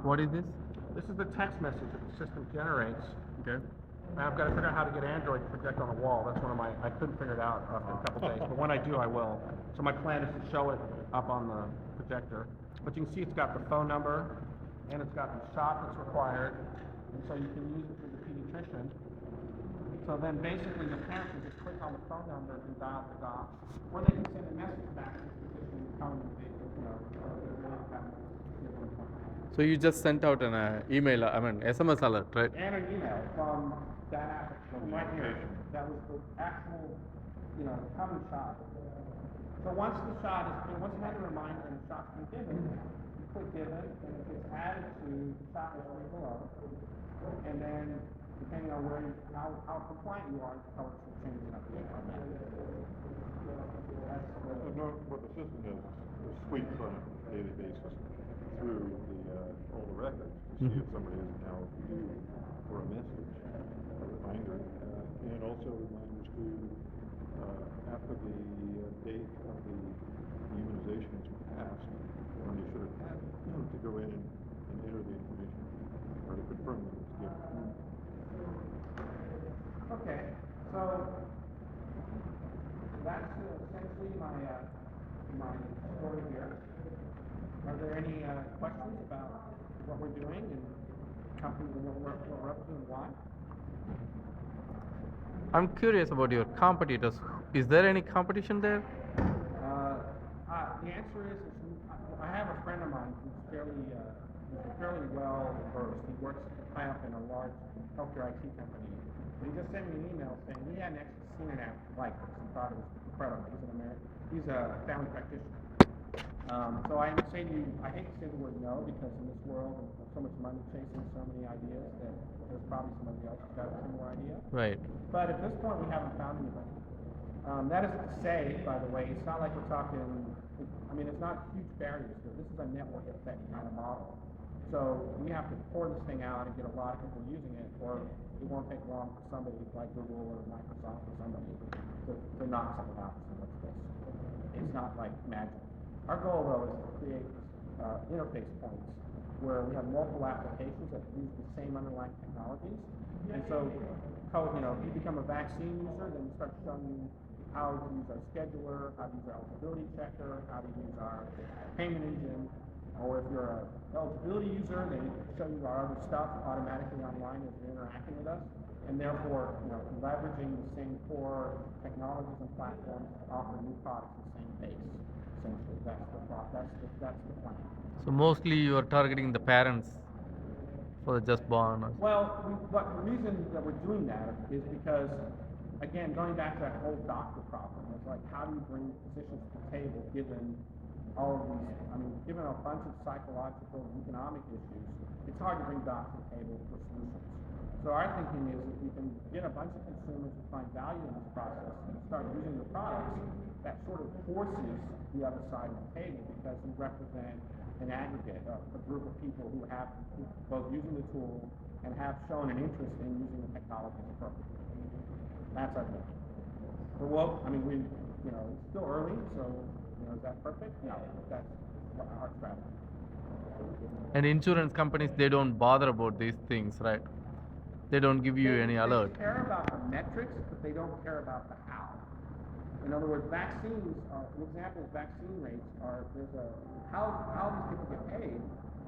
What is this? This is the text message that the system generates. Okay. And I've got to figure out how to get Android to project on a wall. That's one of my, I couldn't figure it out after a couple days, but when I do, I will. So my plan is to show it up on the projector. But you can see it's got the phone number, and it's got the shot that's required, and so you can use it for the pediatrician. So then basically the parent can just click on the phone number and dial the doc, or they can send a message back to the physician telling them they, they're really having an appointment. So you just sent out an email, SMS alert, right? And an email from that from right here. That was the actual, coming shot. So once the shot is, once you have the reminder and the shot's been given, you click given, and it gets added to the shot history below. And then, depending on where how compliant you are, the colors will change up to What the system does is sweeps on a daily basis through all the records to see if somebody is now due for a message, a reminder, and also reminders to after the date of the immunization is passed, when they should have had it, to go in and enter the information or to confirm that it's given. Okay, so that's essentially my story here. Are there any questions about what we're doing and companies and what we're up to and why? I'm curious about your competitors. Is there any competition there? The answer is I have a friend of mine who's fairly well versed. He works high up in a large healthcare IT company. And he just sent me an email saying he hadn't actually seen it like this and thought it was incredible. He's a family practitioner. So I would say to you, I hate to say the word no, because in this world there's so much money chasing so many ideas that there's probably somebody else who's got a similar idea. Right. But at this point, we haven't found anybody. That isn't to say, by the way, it's not like we're talking, it's not huge barriers here. This is a network effect kind of model. So we have to pour this thing out and get a lot of people using it, or it won't take long for somebody like Google or Microsoft or somebody to knock something out and say, what's this? It's not like magic. Our goal, though, is to create interface points where we have multiple applications that use the same underlying technologies. And so, if you become a vaccine user, then we start showing you how to use our scheduler, how to use our eligibility checker, how to use our payment engine. Or if you're an eligibility user, then we show you our other stuff automatically online as you're interacting with us. And therefore, leveraging the same core technologies and platforms to offer new products at the same pace. Essentially, that's the plan. So mostly you are targeting the parents for the just born. Well, but the reason that we're doing that is because, again, going back to that whole doctor problem, it's like, how do you bring physicians to the table given all of these, given a bunch of psychological and economic issues, it's hard to bring docs to the table for solutions. So our thinking is if we can get a bunch of consumers who find value in this process and start using the products, that sort of forces the other side of the table because we represent an aggregate, a group of people who have both using the tool and have shown an interest in using the technologies appropriately. That's our thing. It's still early, so is that perfect? No, that's our strategy. And insurance companies, they don't bother about these things, right? They don't give you any alert. They care about the metrics, but they don't care about the how. In other words, vaccines are, an example of vaccine rates are, how these people get paid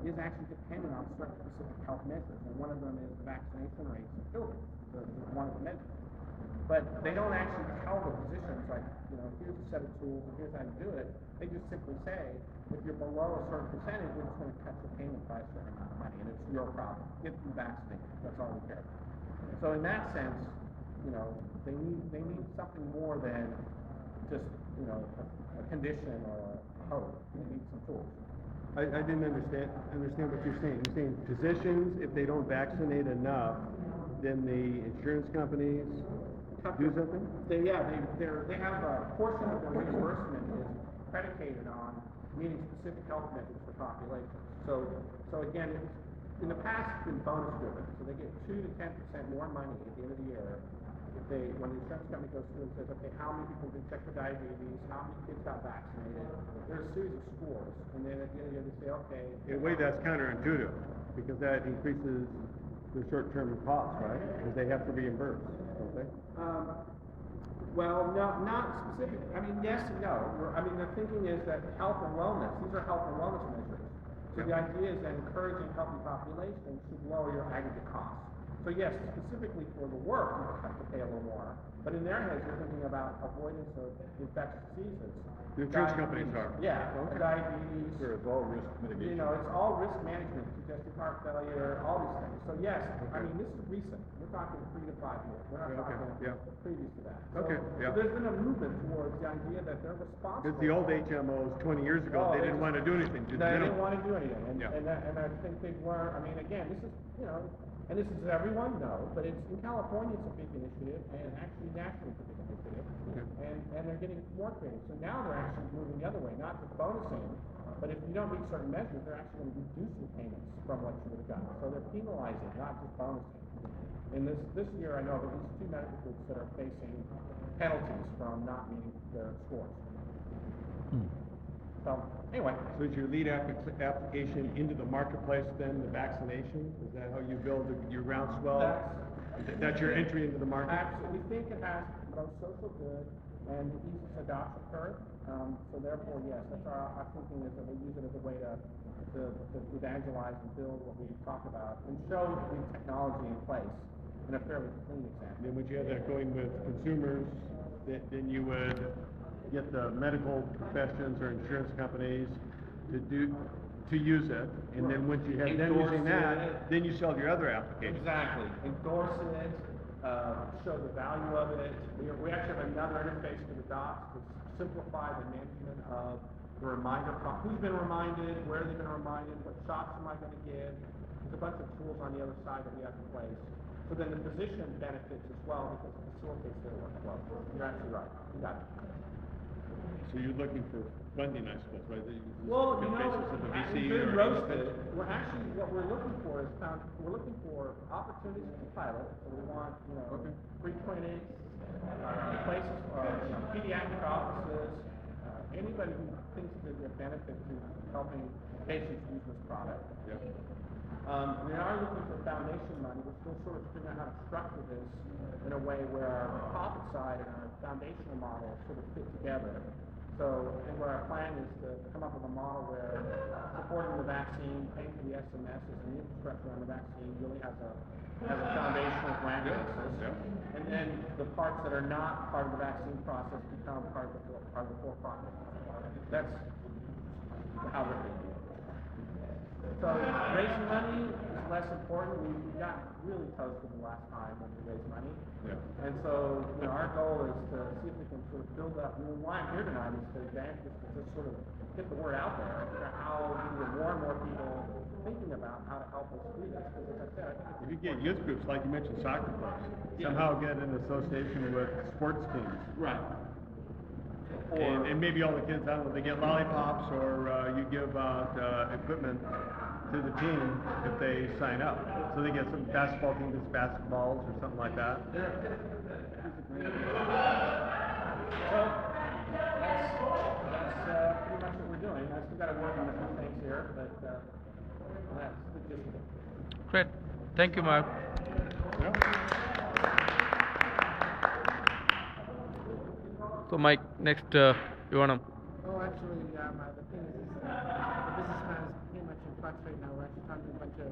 is actually dependent on certain specific health measures. And one of them is the vaccination rates of children, is one of the measures. But they don't actually tell the physicians, like, here's a set of tools and here's how you do it. They just simply say, if you're below a certain percentage, we're just going to cut your payment by a certain amount of money, and it's your problem. Get them vaccinated. That's all we care about. So in that sense, they need something more than just, a condition or a hope. They need some tools. I didn't understand what you're saying. You're saying physicians, if they don't vaccinate enough, then the insurance companies do something? They have a portion of their reimbursement is predicated on meeting specific health measures for populations. So again, in the past it's been bonus driven. So they get 2 to 10% more money at the end of the year when the insurance company goes through and says, okay, how many people did check for diabetes, how many kids got vaccinated? There's a series of scores, and then at the end of the year they say, okay. In a way, that's counterintuitive. Because that increases their short-term costs, right? Because they have to reimburse, don't they? Well, no, not specific, I mean, yes and no. I mean, the thinking is that health and wellness, these are health and wellness measures. So the idea is that encouraging healthy population should lower your aggregate costs. So yes, specifically for the work, you have to pay a little more, but in their heads, they're thinking about avoidance of infectious diseases. The insurance companies are. Yeah, Okay. diabetes, Sure, it's all risk mitigation. you know, it's all risk management, congestive heart failure, all these things. So yes, I mean, this is recent. We're talking 3 to 5 years. We're not Okay, talking yeah. previous to that. Okay, So yeah. there's been a movement towards the idea that they're responsible. Because the old HMOs 20 years ago, Oh, they they didn't just- want to do anything, just They minimum. didn't want to do anything, and, Yeah. and I think they've learned, I mean, again, this is, you know, and this is everyone, no, but it's, in California, it's a big initiative, and actually nationally, it's a big initiative, and they're getting more creative, so now they're actually moving the other way, not just bonusing, but if you don't meet certain measures, they're actually going to reduce your payments from what you would have gotten, so they're penalizing, not just bonusing. And this year, I know of at least 2 medical groups that are facing penalties from not meeting their scores. So, anyway. So is your lead application into the marketplace then the vaccination? Is that how you build your groundswell? That's your entry into the market? Absolutely. We think it has both social good and the easiest adoption curve. So therefore, yes, that's our thinking is that we'll use it as a way to evangelize and build what we talk about and show the technology in place in a fairly clean example. And then would you have that going with consumers, then you would get the medical professions or insurance companies to use it, and then once you have them Endorse using it. that, then you sell your other applications. Exactly. Endorse it, show the value of it. We actually have another interface for the docs to simplify the management of the reminder, who's been reminded, where they've been reminded, what shots am I going to give. There's a bunch of tools on the other side that we have in place. So then the physician benefits as well because it facilitates their workflow. You're absolutely right. You got it. So you're looking for funding, I suppose, right? Well, you The know, basis of the VC we've been or roasted. We're actually, what we're looking for is we're looking for opportunities to pilot. So we want, you know, free clinics, places, you know, pediatric offices, anybody who thinks there's a benefit to helping patients use this product. Yeah. We are looking for foundation money. We're still sort of figuring out how to structure this in a way where our profit side and our foundational model sort of fit together. So I think what our plan is to come up with a model where supporting the vaccine, paying for the SMSs and the infrastructure on the vaccine really has a foundational grant basis. And then the parts that are not part of the vaccine process become part of the for-profit. That's how we're thinking. So raising money is less important. We got really toasted the last time when we raised money. Yeah. And so, you know, our goal is to see if we can sort of build up. I mean, why I'm here tonight is to just sort of get the word out there. How we get more and more people thinking about how to help us do this. Because as I said, I think If you get youth groups, like you mentioned, soccer clubs, somehow get an association with sports teams. right. And maybe all the kids, I don't know, they get lollipops or you give out equipment to the team if they sign up. So they get some basketball team gets basketballs or something like that. So that's pretty much what we're doing. I still got to work on a few things here, but that's the gist of it. Great. Thank you, Mark. So, Mike, next, you want to... Oh, actually, the thing is the business plan is pretty much in flux right now. We're actually talking to a bunch of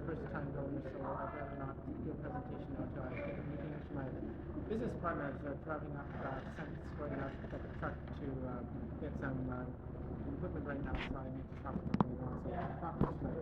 first-time donors, so I'd rather not do a presentation until I get a meeting. Actually, my business partners are driving up San Francisco right now to pick up a truck to get some equipment right now, so I need to talk to them later on. So I'll talk to you tonight.